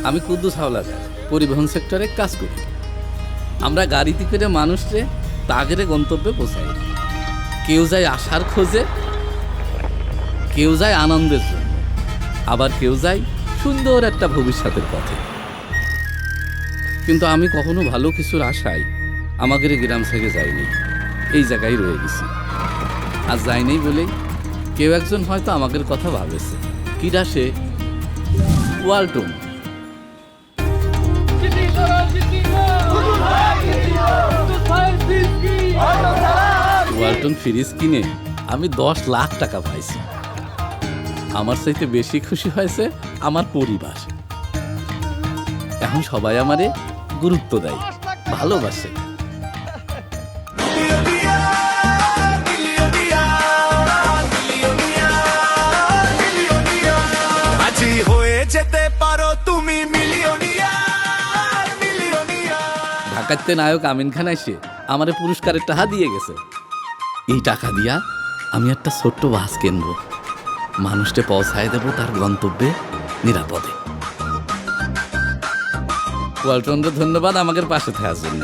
আমি কুদ্দুস হাওলাদার, পরিবহন সেক্টরে কাজ করি। আমরা গাড়িতে করে মানুষকে তাগেরে গন্তব্যে পৌঁছাই। কেউ যায় আশার খোঁজে, কেউ যায় আনন্দের জন্য, আবার কেউ যায় সুন্দর একটা ভবিষ্যতের পথে। কিন্তু আমি কখনো ভালো কিছুর আশায় আমাদের গ্রাম থেকে যাইনি, এই জায়গায় রয়ে গেছি। আর যাইনি বলেই কেউ একজন হয়তো আমাদের কথা ভাবেছে। কিরা সে? ওয়ালটন। ওয়ালটন ফ্রিজ কিনে আমি 10 লাখ টাকা পাইছি। আমার চাইতে বেশি খুশি হয়েছে আমার পরিবার। এখন সবাই আমারে গুরুত্ব দেয়, ভালোবাসে। আজি হয়ে যেতে পারো তুমি মিলিয়নিয়ার, মিলিয়নিয়ার। ঢাকাতে নায়ক আমিন খান এসে আমারে পুরস্কারের টাকা দিয়ে গেছে। এই টাকা দিয়া আমি একটা ছোট্ট বাস কিনবো, মানুষকে পৌঁছায় দেবো তার গন্তব্যে নিরাপদে। ওয়ালটনকে ধন্যবাদ আমাদের পাশে থাকার জন্য।